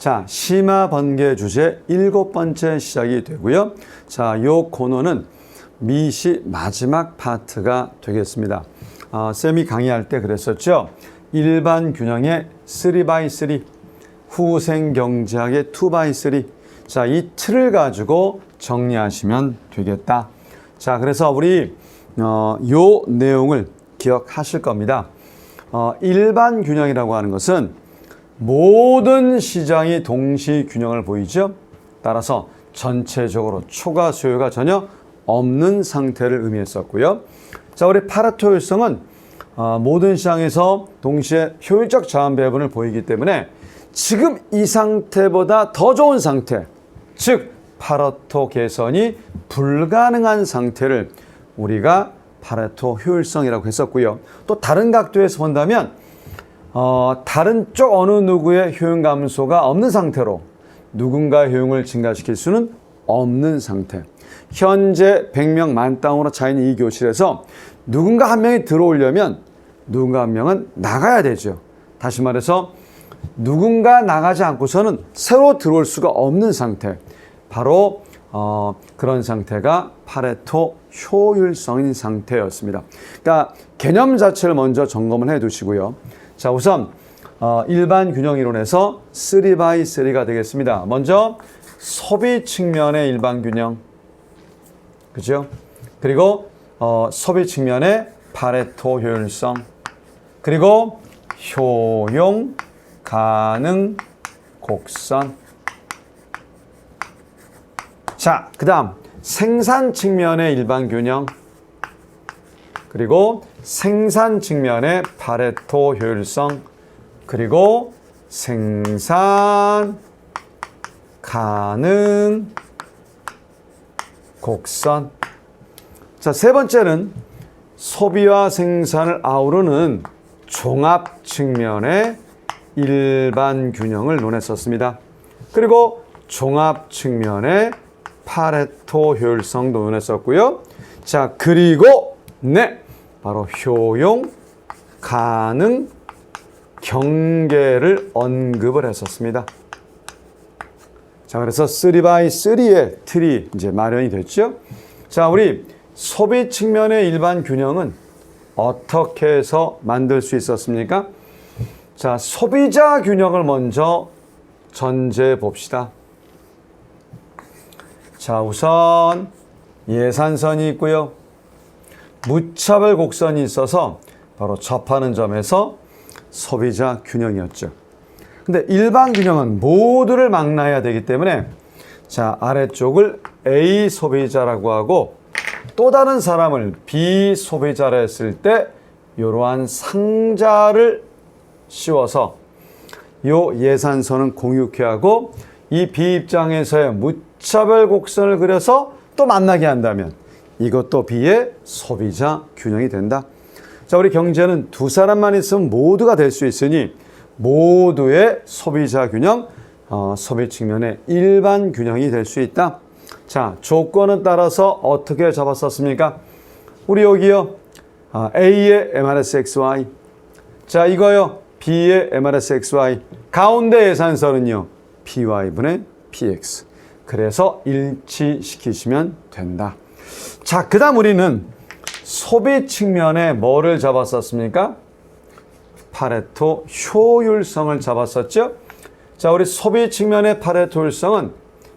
자, 심화 번개 주제 7번째 시작이 되고요. 자, 요 코너는 미시 마지막 파트가 되겠습니다. 쌤이 강의할 때 그랬었죠. 일반 균형의 3x3, 후생 경제학의 2x3. 자, 이 틀을 가지고 정리하시면 되겠다. 자, 그래서 우리 요 내용을 기억하실 겁니다. 일반 균형이라고 하는 것은 모든 시장이 동시 균형을 보이죠. 따라서 전체적으로 초과 수요가 전혀 없는 상태를 의미했었고요. 자, 우리 파레토 효율성은 모든 시장에서 동시에 효율적 자원 배분을 보이기 때문에 지금 이 상태보다 더 좋은 상태, 즉 파레토 개선이 불가능한 상태를 우리가 파레토 효율성이라고 했었고요. 또 다른 각도에서 본다면 다른 쪽 어느 누구의 효용 감소가 없는 상태로 누군가의 효용을 증가시킬 수는 없는 상태. 현재 100명 만땅으로 차이는 이 교실에서 누군가 한 명이 들어오려면 누군가 한 명은 나가야 되죠. 다시 말해서 누군가 나가지 않고서는 새로 들어올 수가 없는 상태. 바로 그런 상태가 파레토 효율성인 상태였습니다. 그러니까 개념 자체를 먼저 점검을 해 두시고요. 자, 우선 일반 균형 이론에서 3x3가 되겠습니다. 먼저 소비 측면의 일반 균형, 그죠? 그리고 소비 측면의 파레토 효율성, 그리고 효용, 가능, 곡선. 자, 그 다음 생산 측면의 일반 균형, 그리고 생산 측면의 파레토 효율성, 그리고 생산, 가능, 곡선. 자, 세 번째는 소비와 생산을 아우르는 종합 측면의 일반 균형을 논했었습니다. 그리고 종합 측면의 파레토 효율성도 논했었고요. 자, 그리고 바로 효용, 가능, 경계를 언급을 했었습니다. 자, 그래서 3x3의 틀이 이제 마련이 됐죠. 자, 우리 소비 측면의 일반 균형은 어떻게 해서 만들 수 있었습니까? 자, 소비자 균형을 먼저 전제해 봅시다. 자, 우선 예산선이 있고요. 무차별 곡선이 있어서 바로 접하는 점에서 소비자 균형이었죠. 근데 일반 균형은 모두를 망라해야 되기 때문에 자, 아래쪽을 A 소비자라고 하고 또 다른 사람을 B 소비자라 했을 때 이러한 상자를 씌워서 요 예산선은 공유케 하고 이 B 입장에서의 무차별 곡선을 그려서 또 만나게 한다면 이것도 B의 소비자 균형이 된다. 자, 우리 경제는 두 사람만 있으면 모두가 될 수 있으니 모두의 소비자 균형, 소비 측면의 일반 균형이 될 수 있다. 자, 조건은 따라서 어떻게 잡았었습니까? 우리 여기요. A의 MRSXY. 자, 이거요. B의 MRSXY. 가운데 예산선은요. PY분의 PX. 그래서 일치시키시면 된다. 자, 그 다음 우리는 소비 측면에 뭐를 잡았었습니까? 파레토 효율성을 잡았었죠. 자, 우리 소비 측면의 파레토 효율성은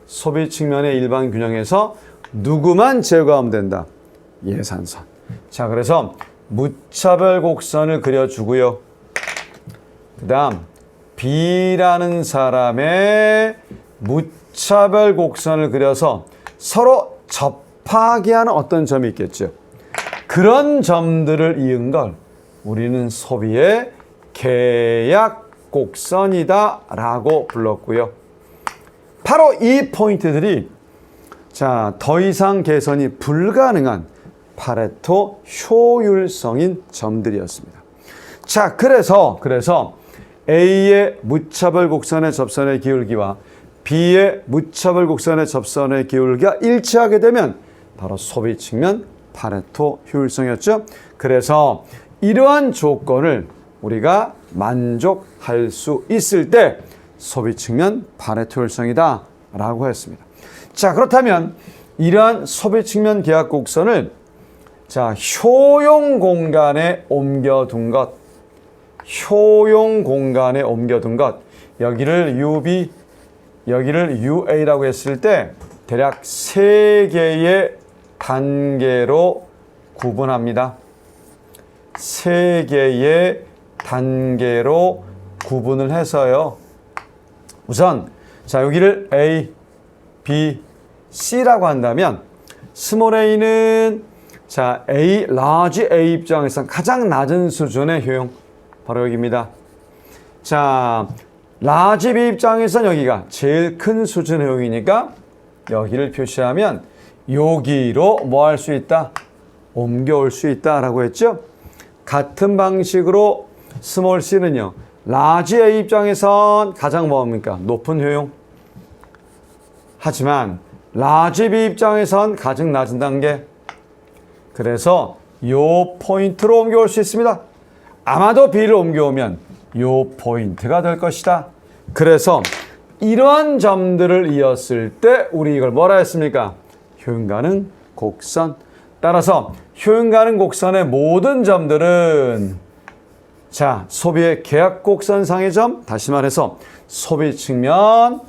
소비 측면의 일반 균형에서 누구만 제거하면 된다? 예산선. 자, 그래서 무차별 곡선을 그려주고요. 그 다음 B라는 사람의 무차별 곡선을 그려서 서로 접하게 하는 어떤 점이 있겠죠. 그런 점들을 이은 걸 우리는 소비의 계약 곡선이다 라고 불렀고요. 바로 이 포인트들이 자, 더 이상 개선이 불가능한 파레토 효율성인 점들이었습니다. 자, 그래서 A의 무차별 곡선의 접선의 기울기와 B의 무차별 곡선의 접선의 기울기가 일치하게 되면 바로 소비 측면 파레토 효율성이었죠. 그래서 이러한 조건을 우리가 만족할 수 있을 때 소비 측면 파레토 효율성이다 라고 했습니다. 자, 그렇다면 이러한 소비 측면 계약 곡선을 자, 효용 공간에 옮겨둔 것, 효용 공간에 옮겨둔 것, 여기를 UB, 여기를 UA라고 했을 때 대략 3개의 단계로 구분합니다. 3개의 단계로 구분을 해서요. 우선 자, 여기를 A, B, C라고 한다면 스몰 a는 자, A, large A 입장에서 가장 낮은 수준의 효용, 바로 여기입니다. 자, large B 입장에서는 여기가 제일 큰 수준의 효용이니까 여기를 표시하면 여기로 뭐 할 수 있다? 옮겨올 수 있다라고 했죠? 같은 방식으로 스몰 c는요, large A 입장에선 가장 뭡니까? 높은 효용. 하지만 large B 입장에선 가장 낮은 단계. 그래서 요 포인트로 옮겨올 수 있습니다. 아마도 B를 옮겨오면 요 포인트가 될 것이다. 그래서 이러한 점들을 이었을 때 우리 이걸 뭐라 했습니까? 효용 가능 곡선. 따라서 효용 가능 곡선의 모든 점들은 자, 소비의 계약 곡선상의 점, 다시 말해서 소비 측면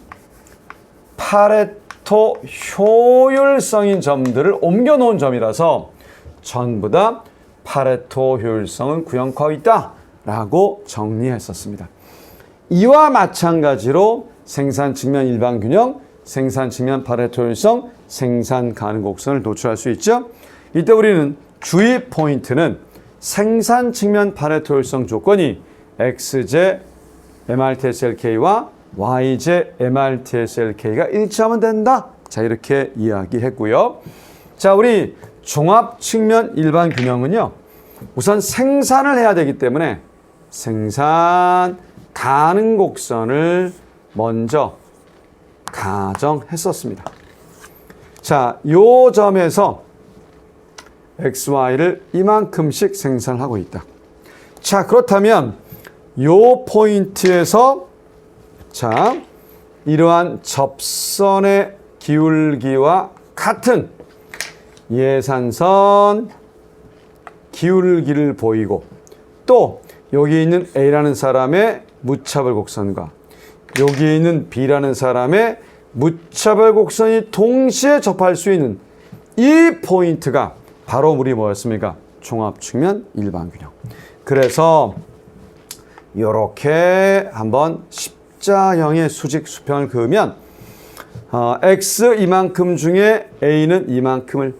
파레토 효율성인 점들을 옮겨 놓은 점이라서 전부 다 파레토 효율성은 구형화하고 있다 라고 정리했었습니다. 이와 마찬가지로 생산 측면 일반 균형, 생산 측면 파레토 효율성, 생산 가능 곡선을 도출할 수 있죠. 이때 우리는 주의 포인트는 생산 측면 파레토 효율성 조건이 XJ MRTSLK와 YJ MRTSLK가 일치하면 된다. 자, 이렇게 이야기했고요. 자, 우리 종합 측면 일반 균형은요, 우선 생산을 해야 되기 때문에 생산 가능 곡선을 먼저 가정했었습니다. 자, 요 점에서 XY를 이만큼씩 생산을 하고 있다. 자, 그렇다면 요 포인트에서 자, 이러한 접선의 기울기와 같은 예산선 기울기를 보이고 또 여기 있는 A라는 사람의 무차별 곡선과 여기 있는 B라는 사람의 무차별 곡선이 동시에 접할 수 있는 이 포인트가 바로 우리 뭐였습니까? 종합 측면 일반 균형. 그래서 이렇게 한번 십자형의 수직 수평을 그으면 X 이만큼 중에 A는 이만큼을,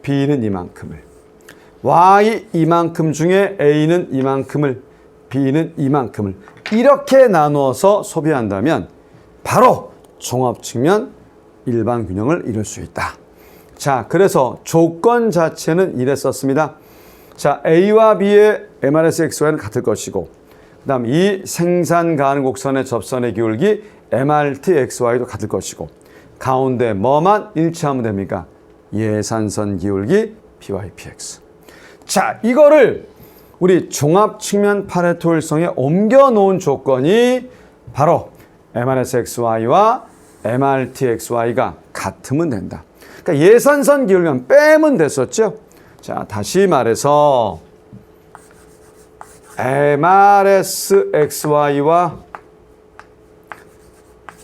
B는 이만큼을, Y 이만큼 중에 A는 이만큼을, B는 이만큼을 이렇게 나누어서 소비한다면 바로 종합 측면 일반 균형을 이룰 수 있다. 자, 그래서 조건 자체는 이랬었습니다. 자, A와 B의 MRS XY는 같을 것이고 그 다음 이 생산 가능 곡선의 접선의 기울기 MRT XY도 같을 것이고 가운데 뭐만 일치하면 됩니까? 예산선 기울기 PY/PX. 자, 이거를 우리 종합 측면 파레토 효율성에 옮겨 놓은 조건이 바로 MRS XY와 MRT XY가 같으면 된다. 그러니까 예산선 기울기만 빼면 됐었죠. 자, 다시 말해서 MRS XY와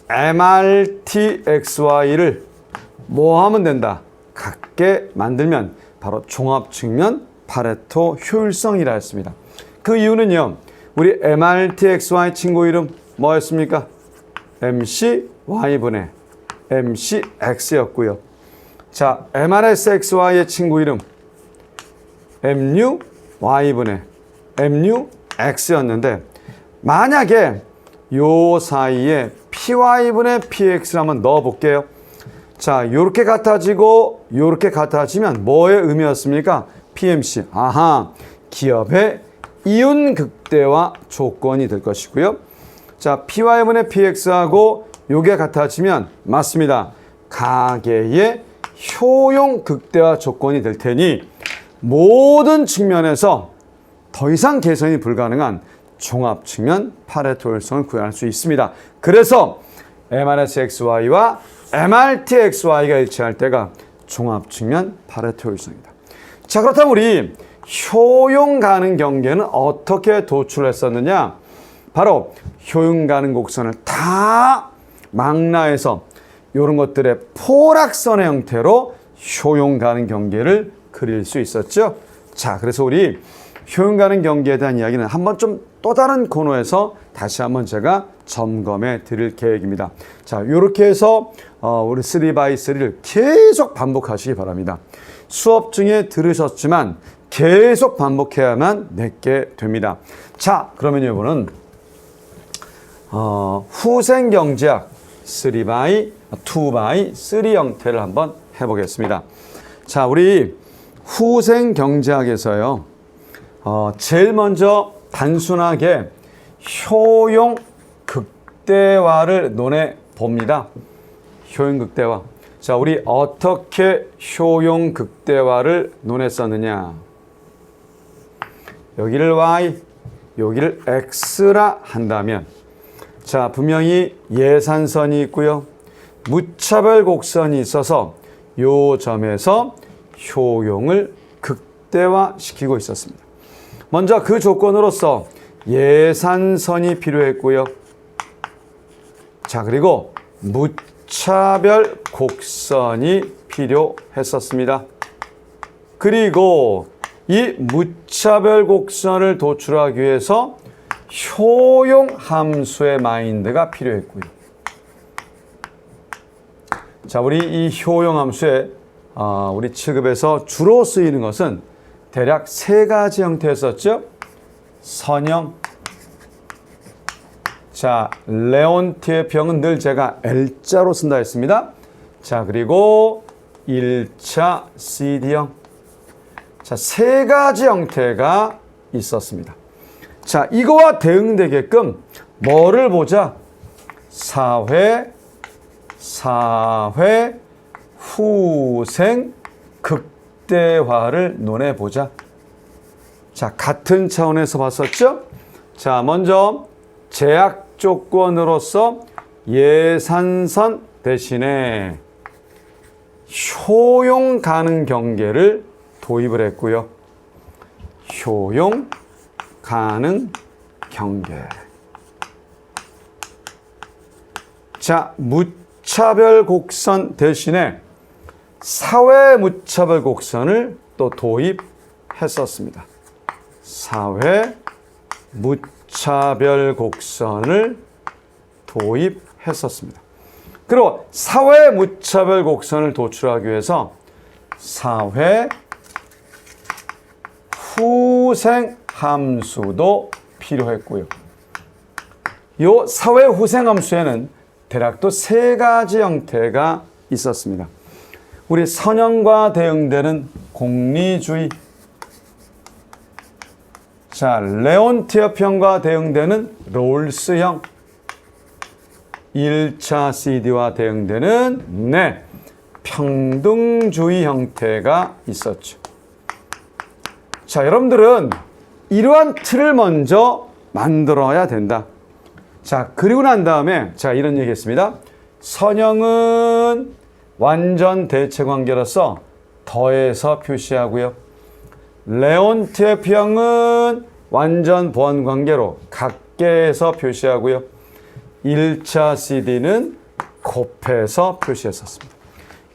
MRT XY를 뭐 하면 된다? 같게 만들면 바로 종합 측면 파레토 효율성이라 했습니다. 그 이유는요, 우리 MRT XY 친구 이름 뭐였습니까? MCY분의 MCX였고요. 자, MRS XY의 친구 이름 MUY분의 MUX였는데 만약에 요 사이에 PY분의 PX를 한번 넣어 볼게요. 자, 요렇게 같아지고 요렇게 같아지면 뭐의 의미였습니까? PMC. 아하, 기업의 이윤 극대화 조건이 될 것이고요. 자, PY분의 PX하고 요게 같아지면 맞습니다. 가계의 효용 극대화 조건이 될 테니 모든 측면에서 더 이상 개선이 불가능한 종합 측면 파레토 효율성을 구현할 수 있습니다. 그래서 MRSXY와 MRTXY가 일치할 때가 종합 측면 파레토 효율성이다. 자, 그렇다면 우리 효용 가능 경계는 어떻게 도출했었느냐? 바로 효용 가능 곡선을 다 망라해서 이런 것들의 포락선의 형태로 효용 가능 경계를 그릴 수 있었죠. 자, 그래서 우리 효용 가능 경계에 대한 이야기는 한번 좀 또 다른 코너에서 다시 한번 제가 점검해 드릴 계획입니다. 자, 이렇게 해서 우리 3x3를 계속 반복하시기 바랍니다. 수업 중에 들으셨지만 계속 반복해야만 내게 됩니다. 자, 그러면 이번은 후생경제학 3x, 2x3 형태를 한번 해보겠습니다. 자, 우리 후생경제학에서요, 제일 먼저 단순하게 효용 극대화를 논해 봅니다. 효용 극대화. 자, 우리 어떻게 효용 극대화를 논했었느냐? 여기를 y, 여기를 x라 한다면, 자, 분명히 예산선이 있고요. 무차별 곡선이 있어서 요 점에서 효용을 극대화시키고 있었습니다. 먼저 그 조건으로서 예산선이 필요했고요. 자, 그리고 무차별 곡선이 필요했었습니다. 그리고 이 무차별 곡선을 도출하기 위해서 효용 함수의 마인드가 필요했고요. 자, 우리 이 효용 함수의 우리 취급에서 주로 쓰이는 것은 대략 세 가지 형태였었죠. 선형. 자, 레온티의 평은 늘 제가 L자로 쓴다 했습니다. 자, 그리고 1차 CD형. 자, 세 가지 형태가 있었습니다. 자, 이거와 대응되게끔 뭐를 보자? 사회, 후생, 극대화를 논해보자. 자, 같은 차원에서 봤었죠? 자, 먼저 제약 조건으로서 예산선 대신에 효용 가능 경계를 도입을 했고요. 효용 가능 경계. 자, 무차별 곡선 대신에 사회 무차별 곡선을 또 도입했었습니다. 사회 무차별 곡선을 도입했었습니다. 그리고 사회 무차별 곡선을 도출하기 위해서 사회 후생 함수도 필요했고요. 이 사회 후생 함수에는 대략 또 세 가지 형태가 있었습니다. 우리 선형과 대응되는 공리주의. 자, 레온티어평과 대응되는 롤스형. 1차 CD와 대응되는 평등주의 형태가 있었죠. 자, 여러분들은 이러한 틀을 먼저 만들어야 된다. 자, 그리고 난 다음에 자, 이런 얘기 했습니다. 선형은 완전 대체 관계로서 더해서 표시하고요. 레온티어평은 완전 보완 관계로 각계해서 표시하고요. 1차 CD는 곱해서 표시했었습니다.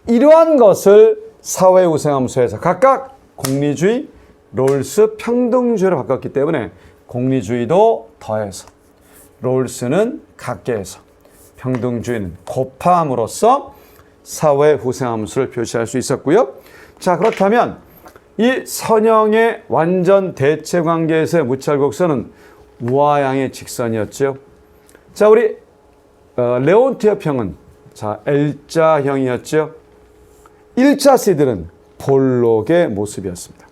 이러한 것을 사회 우생함수에서 각각 공리주의, 롤스 평등주의로 바꿨기 때문에 공리주의도 더해서, 롤스는 각계해서, 평등주의는 곱함으로써 사회 후생함수를 표시할 수 있었고요. 자, 그렇다면 이 선형의 완전 대체 관계에서의 무차별곡선은 우하향의 직선이었죠. 자, 우리 레온티어평은 자, L자형이었죠. 1차 CD는 볼록의 모습이었습니다.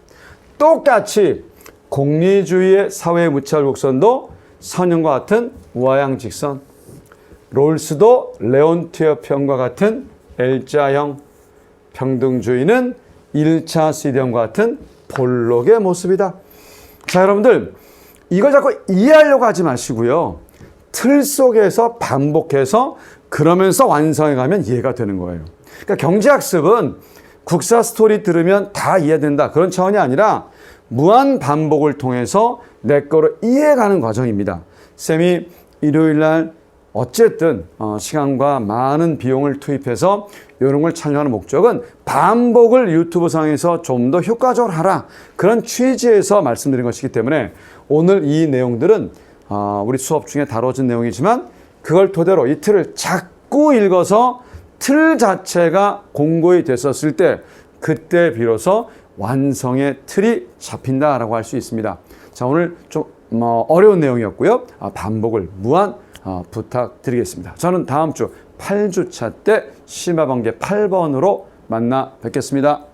똑같이 공리주의의 사회 무차별곡선도 선형과 같은 우하향 직선, 롤스도 레온티어평과 같은 L자형, 평등주의는 1차 CD형과 같은 볼록의 모습이다. 자, 여러분들, 이걸 자꾸 이해하려고 하지 마시고요. 틀 속에서 반복해서 그러면서 완성해 가면 이해가 되는 거예요. 그러니까 경제학습은 국사 스토리 들으면 다 이해된다. 그런 차원이 아니라 무한 반복을 통해서 내 거로 이해가는 과정입니다. 쌤이 일요일 날 어쨌든 시간과 많은 비용을 투입해서 이런 걸 촬영하는 목적은 반복을 유튜브 상에서 좀 더 효과적으로 하라. 그런 취지에서 말씀드린 것이기 때문에 오늘 이 내용들은 우리 수업 중에 다뤄진 내용이지만 그걸 토대로 이 틀을 자꾸 읽어서 틀 자체가 공고히 됐었을 때 그때 비로소 완성의 틀이 잡힌다라고 할 수 있습니다. 자, 오늘 좀 어려운 내용이었고요. 반복을 무한 부탁드리겠습니다. 저는 다음 주 8주차 때 심화반개 8번으로 만나 뵙겠습니다.